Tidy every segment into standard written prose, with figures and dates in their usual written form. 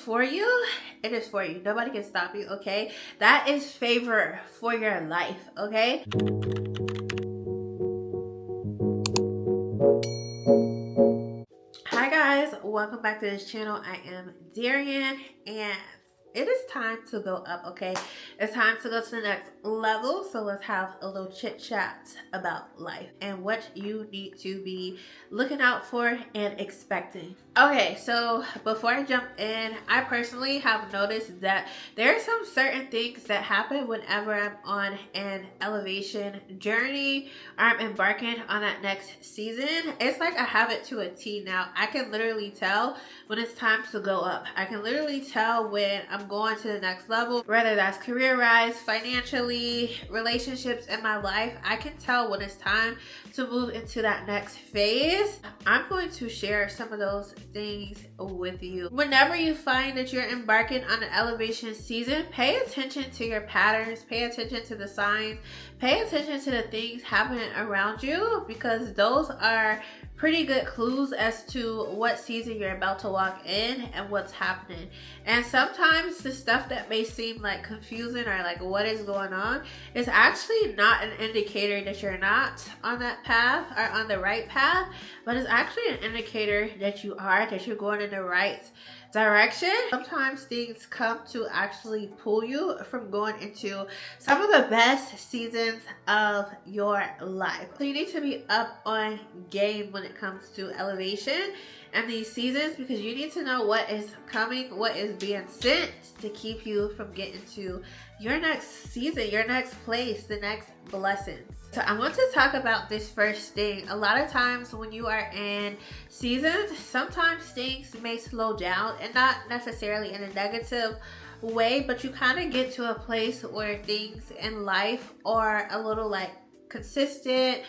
for you, it is for you. Nobody can stop you, okay? That is favor for your life, okay? Hi guys, welcome back to this channel. I am Darian and it is time to go up, okay? It's time to go to the next level. So let's have a little chit chat about life and what you need to be looking out for and expecting. Okay, so before I jump in, I personally have noticed that there are some certain things that happen whenever I'm on an elevation journey or I'm embarking on that next season. It's like I have it to a T now. I can literally tell when it's time to go up. I can literally tell when I'm going to the next level, whether that's career-wise, financially, relationships in my life. I can tell when it's time to move into that next phase. I'm going to share some of those things with you. Whenever you find that you're embarking on an elevation season, pay attention to your patterns, pay attention to the signs, pay attention to the things happening around you, because those are pretty good clues as to what season you're about to walk in and what's happening. And sometimes the stuff that may seem like confusing or like what is going on is actually not an indicator that you're not on that path or on the right path, but it's actually an indicator that you're going in the right direction. Sometimes things come to actually pull you from going into some of the best seasons of your life. So you need to be up on game when it comes to elevation and these seasons, because you need to know what is coming, what is being sent to keep you from getting to your next season, your next place, the next blessings. So I want to talk about this first thing. A lot of times when you are in seasons, sometimes things may slow down, and not necessarily in a negative way, but you kind of get to a place where things in life are a little like consistent.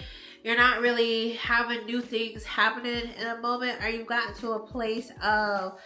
You're not really having new things happening in a moment, or you've gotten to a place of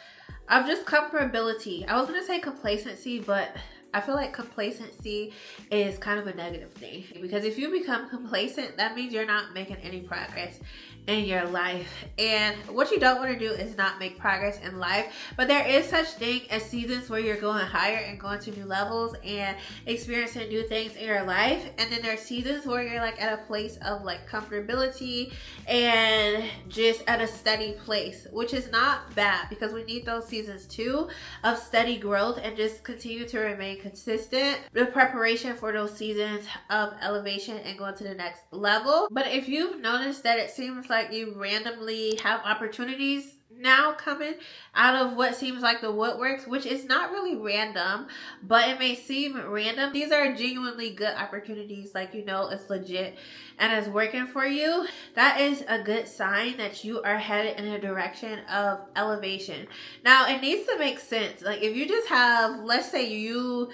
just comfortability. I was gonna say complacency, but I feel like complacency is kind of a negative thing, because if you become complacent, that means you're not making any progress in your life. And what you don't want to do is not make progress in life. But there is such thing as seasons where you're going higher and going to new levels and experiencing new things in your life. And then there's seasons where you're like at a place of like comfortability and just at a steady place, which is not bad, because we need those seasons too of steady growth and just continue to remain consistent. The preparation for those seasons of elevation and going to the next level. But if you've noticed that it seems like you randomly have opportunities now coming out of what seems like the woodworks, which is not really random, but it may seem random. These are genuinely good opportunities, like, you know, it's legit and it's working for you. That is a good sign that you are headed in a direction of elevation. Now, it needs to make sense. Like, if you just have, let's say you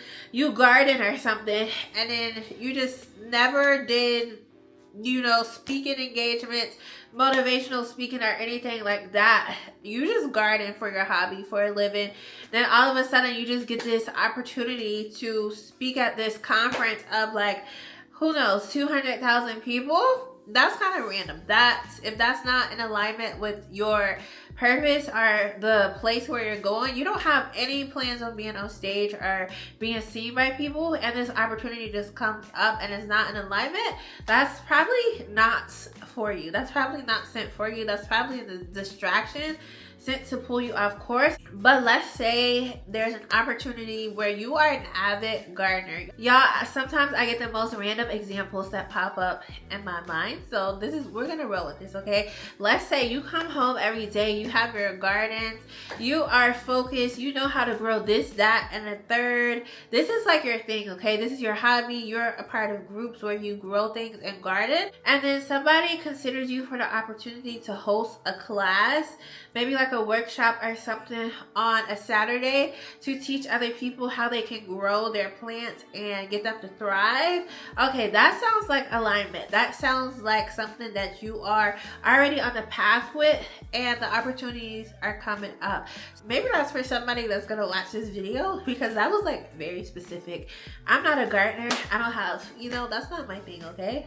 garden or something, and then you just never did, you know, speaking engagements, motivational speaking, or anything like that. You just garden for your hobby, for a living. Then all of a sudden you just get this opportunity to speak at this conference of like, who knows, 200,000 people. That's kind of random. If that's not in alignment with your purpose or the place where you're going, you don't have any plans on being on stage or being seen by people, and this opportunity just comes up and it's not in alignment, that's probably not for you. That's probably not sent for you. That's probably the distraction sent to pull you off course. But let's say there's an opportunity where you are an avid gardener. Y'all, sometimes I get the most random examples that pop up in my mind. So we're gonna roll with this, okay? Let's say you come home every day, you have your gardens, you are focused, you know how to grow this, that, and the third. This is like your thing, okay? This is your hobby. You're a part of groups where you grow things and garden. And then somebody considers you for the opportunity to host a class, maybe like a workshop or something on a Saturday, to teach other people how they can grow their plants and get them to thrive. Okay, that sounds like alignment. That sounds like something that you are already on the path with, and the opportunities are coming up. Maybe that's for somebody that's gonna watch this video, because that was like very specific. I'm not a gardener. I don't have, you know, that's not my thing, okay?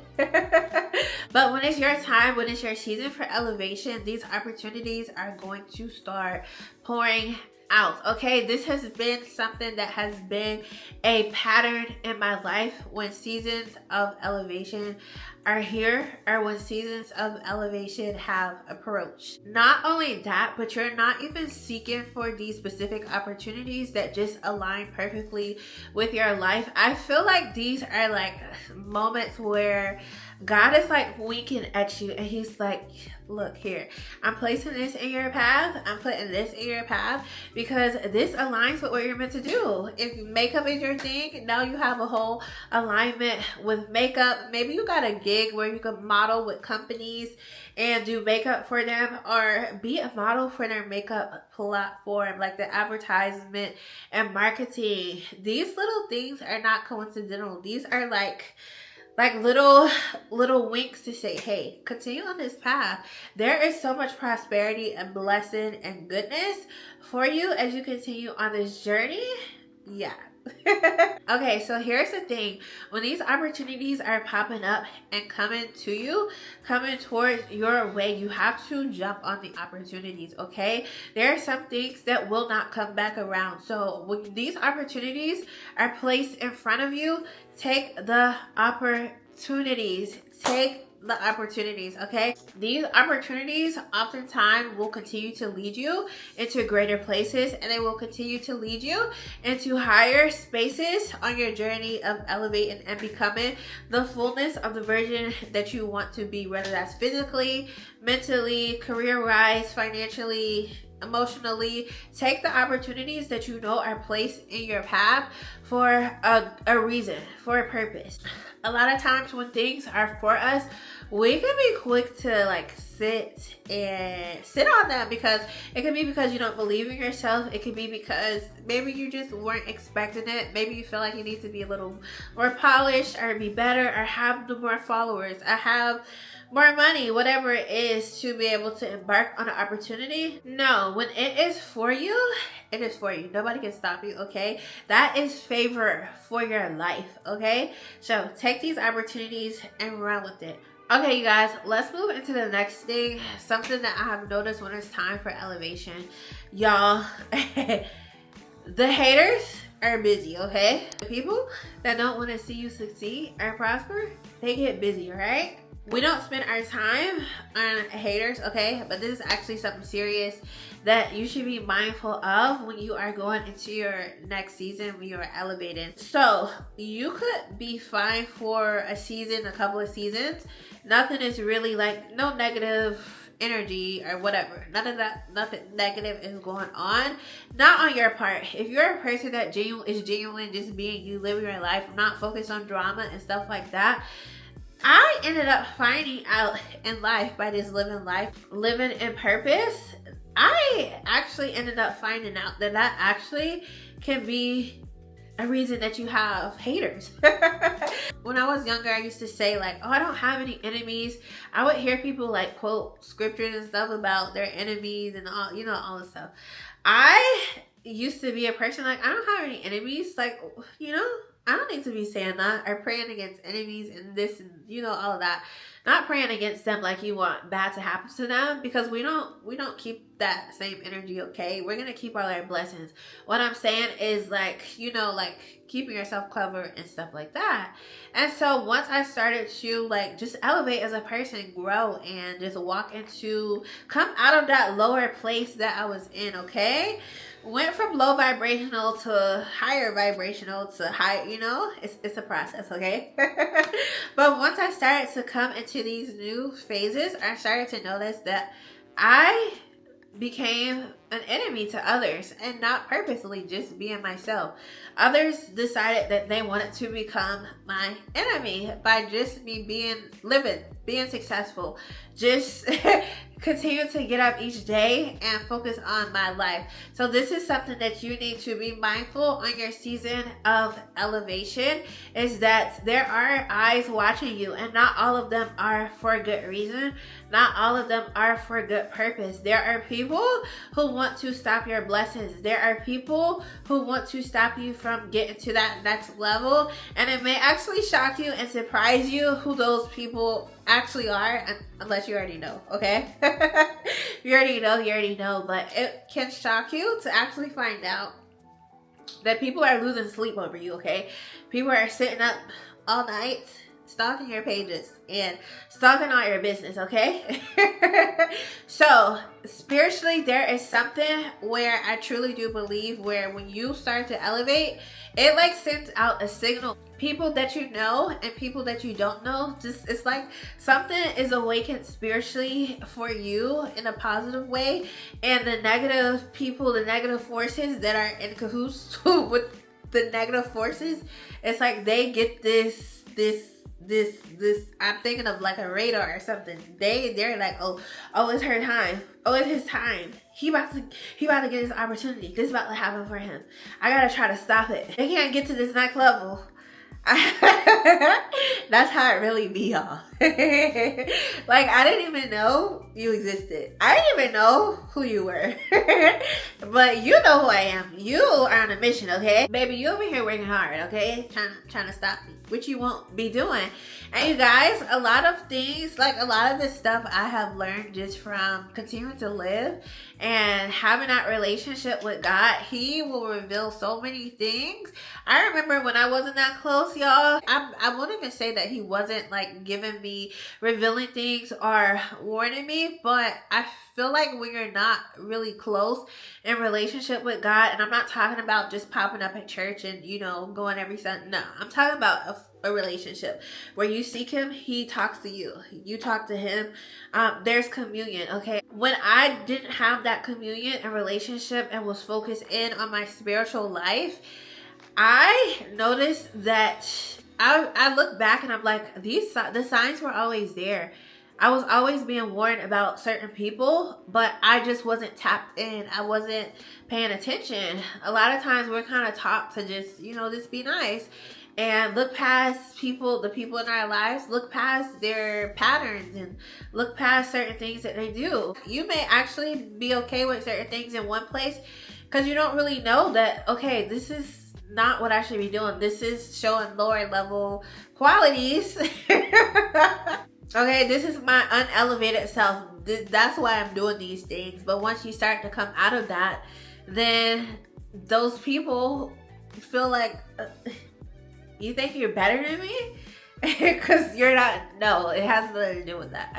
But when it's your time, when it's your season for elevation, these opportunities are going to start pouring out. Okay, this has been something that has been a pattern in my life when seasons of elevation are here, or when seasons of elevation have approached. Not only that, but you're not even seeking for these specific opportunities that just align perfectly with your life. I feel like these are like moments where God is like winking at you and he's like, look here, I'm placing this in your path. I'm putting this in your path because this aligns with what you're meant to do. If makeup is your thing, now you have a whole alignment with makeup. Maybe you got a gig where you can model with companies and do makeup for them, or be a model for their makeup platform, like the advertisement and marketing. These little things are not coincidental. These are like little winks to say, hey, continue on this path. There is so much prosperity and blessing and goodness for you as you continue on this journey. Yeah. Okay, so here's the thing. When these opportunities are popping up and coming to you, coming towards your way, you have to jump on the opportunities, okay? There are some things that will not come back around. So when these opportunities are placed in front of you, take the opportunities. Take the opportunities, okay? These opportunities oftentimes will continue to lead you into greater places, and they will continue to lead you into higher spaces on your journey of elevating and becoming the fullness of the version that you want to be, whether that's physically, mentally, career-wise, financially, emotionally. Take the opportunities that you know are placed in your path for a reason, for a purpose. A lot of times when things are for us, we can be quick to like sit on them, because it could be because you don't believe in yourself. It could be because maybe you just weren't expecting it. Maybe you feel like you need to be a little more polished, or be better, or have more followers, or have more money, whatever it is, to be able to embark on an opportunity. No, when it is for you, it is for you. Nobody can stop you, okay? That is favor for your life, okay? So take these opportunities and run with it. Okay, you guys, let's move into the next thing. Something that I have noticed when it's time for elevation. Y'all, the haters are busy, okay? The people that don't want to see you succeed or prosper, they get busy, all right? We don't spend our time on haters, okay? But this is actually something serious that you should be mindful of when you are going into your next season, when you are elevating. So you could be fine for a season, a couple of seasons. Nothing is really like, no negative energy or whatever. None of that, nothing negative is going on. Not on your part. If you're a person that is genuine, just being you, living your life, not focused on drama and stuff like that. I ended up finding out in life, by just living in purpose, I actually ended up finding out that actually can be a reason that you have haters. When I was younger, I used to say like, oh, I don't have any enemies. I would hear people like quote scriptures and stuff about their enemies and all, all this stuff. I used to be a person like, I don't have any enemies. Like, I don't need to be saying that, or praying against enemies and this and all of that. Not praying against them like you want bad to happen to them, because we don't keep that same energy, okay? We're gonna keep all our blessings. What I'm saying is like, like keeping yourself covered and stuff like that. And so once I started to like just elevate as a person, grow, and just come out of that lower place that I was in, okay? Went from low vibrational to higher vibrational to high, it's a process, okay? But once I started to come into these new phases, I started to notice that I became an enemy to others, and not purposely, just being myself. Others decided that they wanted to become my enemy by just me being successful, just continue to get up each day and focus on my life. So this is something that you need to be mindful on your season of elevation, is that there are eyes watching you, and not all of them are for a good reason. Not all of them are for good purpose. There are people who want to stop your blessings. There are people who want to stop you from getting to that next level. And it may actually shock you and surprise you who those people actually are, unless you already know, okay? You already know, but it can shock you to actually find out that people are losing sleep over you, okay? People are sitting up all night stalking your pages and stalking all your business, okay? So spiritually, there is something where I truly do believe where when you start to elevate, it like sends out a signal. People that you know and people that you don't know, just it's like something is awakened spiritually for you in a positive way, and the negative people, the negative forces that are in cahoots with the negative forces, it's like they get this I'm thinking of like a radar or something. They're like, oh, it's her time. Oh, it's his time. He about to get his opportunity. This is about to happen for him. I gotta try to stop it. They can't get to this next level. That's how it really be, y'all. Like, I didn't even know you existed. I didn't even know who you were. But you know who I am. You are on a mission, okay? Baby, you over here working hard, okay? Trying to stop me, which you won't be doing. And you guys, a lot of things, like a lot of this stuff I have learned just from continuing to live and having that relationship with God. He will reveal so many things. I remember when I wasn't that close, y'all, I won't even say that he wasn't like giving me, revealing things or warning me, but I feel like when you're not really close in relationship with God, and I'm not talking about just popping up at church and, you know, going every Sunday. No, I'm talking about a relationship where you seek him, he talks to you, you talk to him. There's communion, okay? When I didn't have that communion and relationship and was focused in on my spiritual life, I noticed that I look back and I'm like, the signs were always there. I was always being warned about certain people, but I just wasn't tapped in. I wasn't paying attention. A lot of times we're kind of taught to just, you know, just be nice and look past people, the people in our lives, look past their patterns and look past certain things that they do. You may actually be okay with certain things in one place because you don't really know that, okay, this is not what I should be doing. This is showing lower level qualities. Okay, this is my unelevated self. That's why I'm doing these things. But once you start to come out of that, then those people feel like, you think you're better than me? Because you're not. No, it has nothing to do with that.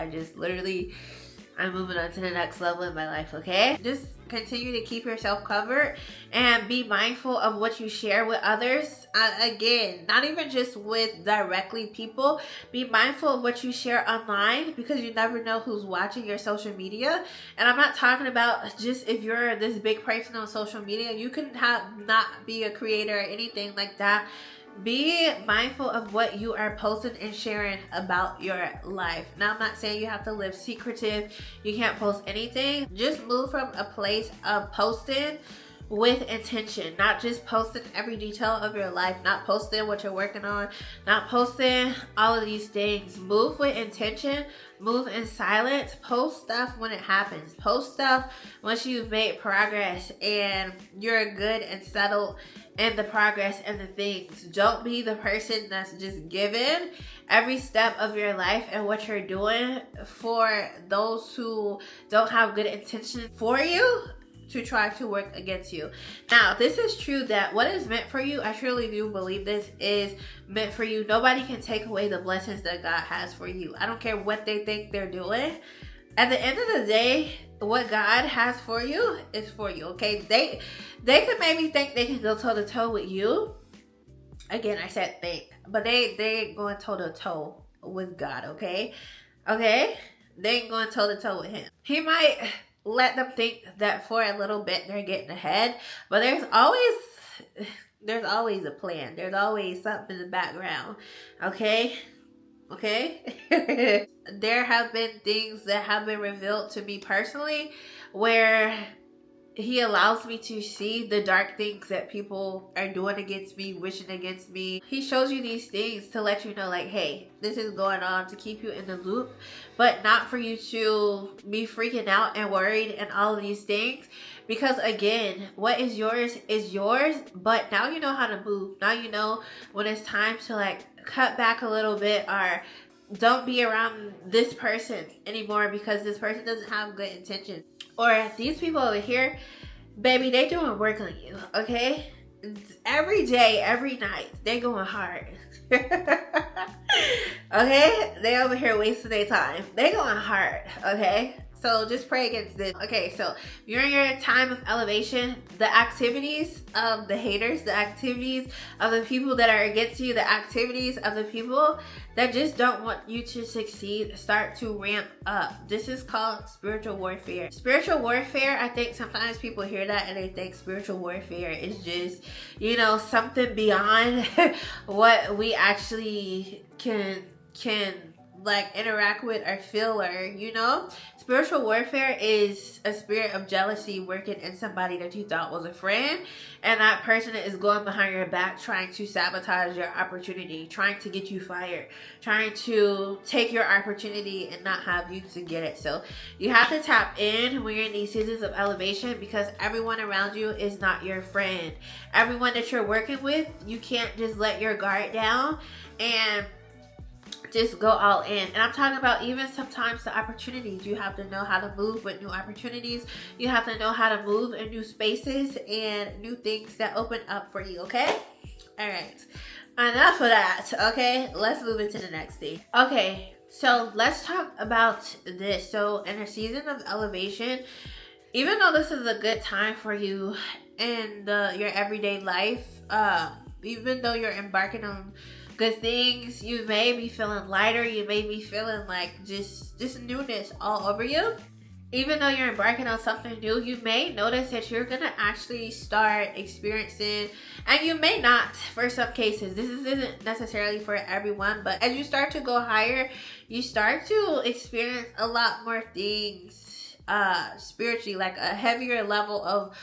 I'm moving on to the next level in my life, okay? Just continue to keep yourself covered and be mindful of what you share with others. Again, not even just with directly people. Be mindful of what you share online because you never know who's watching your social media. And I'm not talking about just if you're this big person on social media. You can not be a creator or anything like that. Be mindful of what you are posting and sharing about your life. Now, I'm not saying you have to live secretive. You can't post anything. Just move from a place of posting with intention, not just posting every detail of your life, not posting what you're working on, not posting all of these things. Move with intention, move in silence, post stuff when it happens, post stuff once you've made progress and you're good and settled in the progress and the things. Don't be the person that's just given every step of your life and what you're doing for those who don't have good intention for you to try to work against you. Now, this is true that what is meant for you, I truly do believe this is meant for you. Nobody can take away the blessings that God has for you. I don't care what they think they're doing. At the end of the day, what God has for you is for you, okay? They could maybe think they can go toe to toe with you. Again, I said think, but they ain't going toe to toe with God, okay? Okay? They ain't going toe to toe with him. He might let them think that for a little bit they're getting ahead, but there's always a plan. There's always something in the background, okay? There have been things that have been revealed to me personally where he allows me to see the dark things that people are doing against me, wishing against me. He shows you these things to let you know, like, hey, this is going on, to keep you in the loop, but not for you to be freaking out and worried and all of these things, Because again, what is yours, but now you know how to move. Now you know when it's time to like cut back a little bit, or don't be around this person anymore because this person doesn't have good intentions. Or these people over here, baby, they doing work on you, okay? Every day, every night, they going hard. Okay? They over here wasting their time. They going hard, okay? So just pray against this. Okay, so you're in your time of elevation. The activities of the haters, the activities of the people that are against you, the activities of the people that just don't want you to succeed start to ramp up. This is called spiritual warfare. Spiritual warfare, I think sometimes people hear that and they think spiritual warfare is just, you know, something beyond what we actually can like interact with or feel, or you know. Spiritual warfare is a spirit of jealousy working in somebody that you thought was a friend, and that person is going behind your back trying to sabotage your opportunity, trying to get you fired, trying to take your opportunity and not have you to get it. So you have to tap in when you're in these seasons of elevation, because everyone around you is not your friend. Everyone that you're working with, you can't just let your guard down and just go all in. And I'm talking about even sometimes the opportunities. You have to know how to move with new opportunities. You have to know how to move in new spaces and new things that open up for you, okay? All right. Enough of that, okay? Let's move into the next thing. Okay, so let's talk about this. So in a season of elevation, even though this is a good time for you in your everyday life, even though you're embarking on good things, you may be feeling lighter, you may be feeling like just newness all over you. Even though you're embarking on something new, you may notice that you're gonna actually start experiencing, and you may not for some cases, this isn't necessarily for everyone, but as you start to go higher, you start to experience a lot more things spiritually, like a heavier level of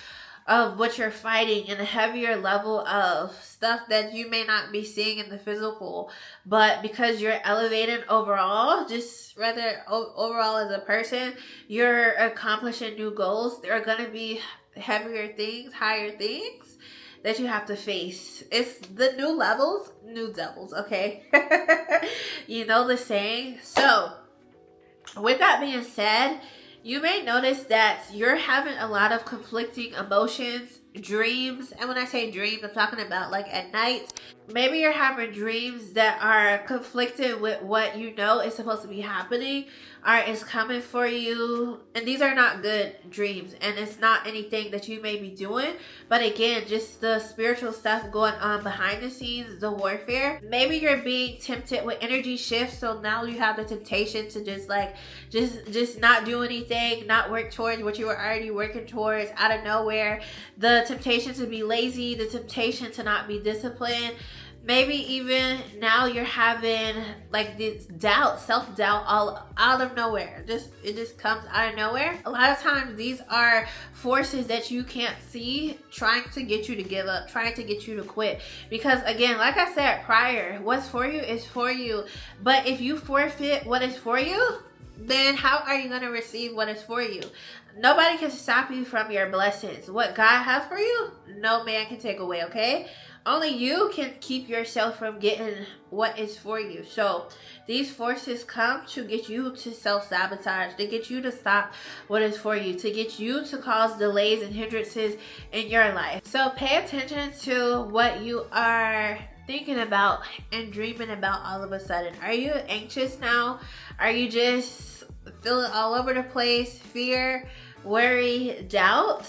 what you're fighting, and a heavier level of stuff that you may not be seeing in the physical, but because you're elevating overall, just rather overall as a person, you're accomplishing new goals. There are going to be heavier things, higher things that you have to face. It's the new levels, new devils, okay? You know the saying. So with that being said, you may notice that you're having a lot of conflicting emotions, dreams. And when I say dreams, I'm talking about like at night. Maybe you're having dreams that are conflicted with what you know is supposed to be happening or is coming for you. And these are not good dreams. And it's not anything that you may be doing. But again, just the spiritual stuff going on behind the scenes, the warfare. Maybe you're being tempted with energy shifts. So now you have the temptation to just not do anything, not work towards what you were already working towards out of nowhere. The temptation to be lazy, the temptation to not be disciplined. Maybe even now you're having like this doubt, self-doubt all out of nowhere. It just comes out of nowhere. A lot of times these are forces that you can't see trying to get you to give up, trying to get you to quit. Because again, like I said prior, what's for you is for you. But if you forfeit what is for you, then how are you going to receive what is for you? Nobody can stop you from your blessings. What God has for you, no man can take away, okay? Only you can keep yourself from getting what is for you. So these forces come to get you to self-sabotage, to get you to stop what is for you, to get you to cause delays and hindrances in your life. So pay attention to what you are thinking about and dreaming about all of a sudden. Are you anxious now? Are you just feeling all over the place? Fear, worry, doubt,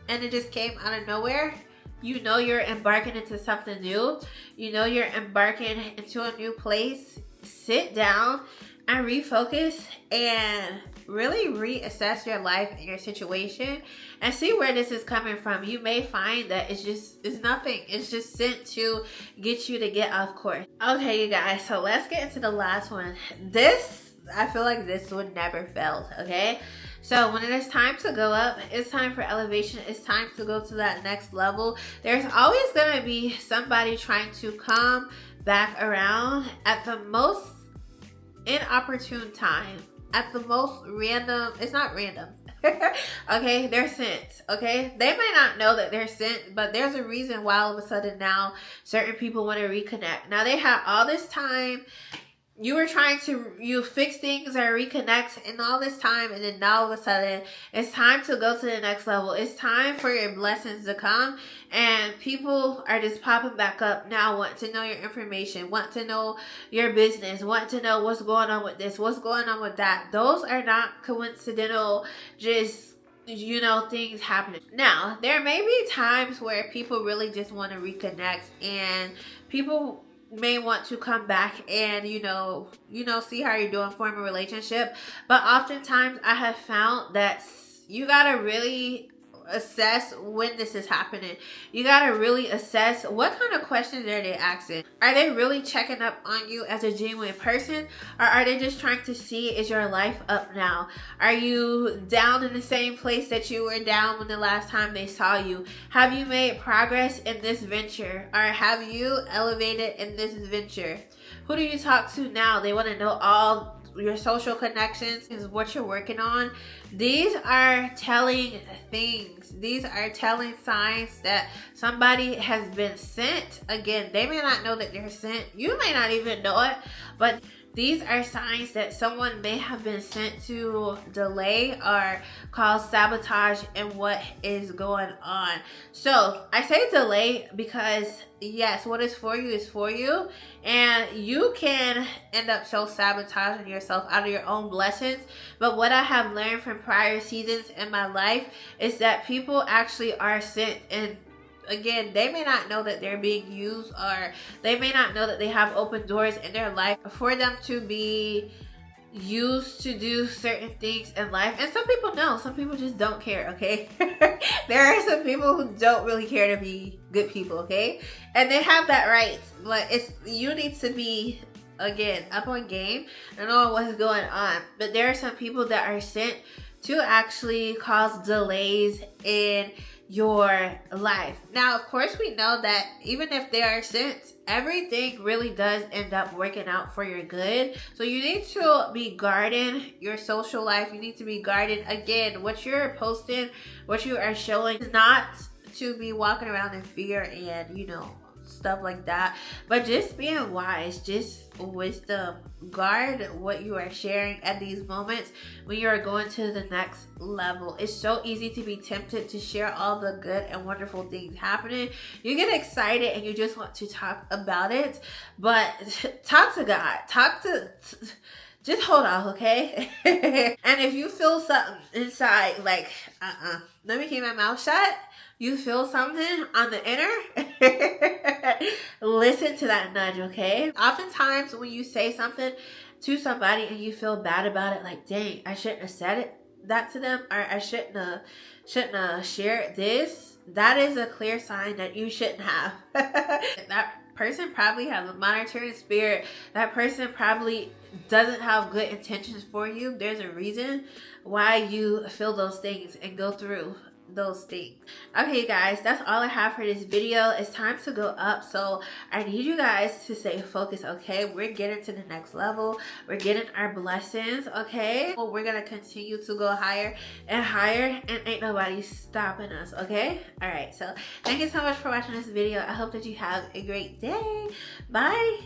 and it just came out of nowhere? You know you're embarking into something new. You know you're embarking into a new place. Sit down and refocus and really reassess your life and your situation and see where this is coming from. You may find that it's nothing. It's just sent to get you to get off course. Okay, you guys, so let's get into the last one. I feel like this would never fail, okay? So when it is time to go up, it's time for elevation, it's time to go to that next level. There's always going to be somebody trying to come back around at the most inopportune time, at the most random, it's not random, Okay, they're sent. Okay, they may not know that they're sent, but there's a reason why all of a sudden now certain people want to reconnect. Now they have all this time. You were trying to fix things or reconnect in all this time, and then now all of a sudden it's time to go to the next level. It's time for your blessings to come, and people are just popping back up now, want to know your information, want to know your business, want to know what's going on with this, what's going on with that. Those are not coincidental, just things happening. Now there may be times where people really just want to reconnect, and people may want to come back and see how you're doing, form a relationship. But oftentimes I have found that you gotta really assess when this is happening. You gotta really assess what kind of questions are they asking. Are they really checking up on you as a genuine person, or are they just trying to see, is your life up now? Are you down in the same place that you were down when the last time they saw you? Have you made progress in this venture, or have you elevated in this venture? Who do you talk to now? They want to know all your social connections, is what you're working on. These are telling things. These are telling signs that somebody has been sent. Again, they may not know that they're sent. You may not even know it, but these are signs that someone may have been sent to delay or cause sabotage in what is going on. So I say delay because yes, what is for you, and you can end up sabotaging yourself out of your own blessings. But what I have learned from prior seasons in my life is that people actually are sent, and again, they may not know that they're being used, or they may not know that they have open doors in their life for them to be used to do certain things in life. And some people know, some people just don't care, okay? There are some people who don't really care to be good people, okay? And they have that right, but you need to be, again, up on game and know what's going on. But there are some people that are sent to actually cause delays in your life. Now, of course, we know that even if they are sent, everything really does end up working out for your good. So you need to be guarding your social life. You need to be guarding, again, what you're posting, what you are showing is not to be walking around in fear and stuff like that, but just being wise, just wisdom. Guard what you are sharing at these moments when you are going to the next level. It's so easy to be tempted to share all the good and wonderful things happening. You get excited and you just want to talk about it, but talk to God. Just hold on, okay? And if you feel something inside like let me keep my mouth shut, you feel something on the inner, listen to that nudge, okay? Oftentimes when you say something to somebody and you feel bad about it, like, dang, I shouldn't have said that to them, or I shouldn't have shared this, that is a clear sign that you shouldn't have. That person probably has a monitoring spirit. That person probably doesn't have good intentions for you. There's a reason why you feel those things and go through those things. Okay, guys, that's all I have for this video. It's time to go up, so I need you guys to stay focused, okay? We're getting to the next level. We're getting our blessings, okay? Well, we're gonna continue to go higher and higher, and ain't nobody stopping us, okay? All right, so thank you so much for watching this video. I hope that you have a great day. Bye.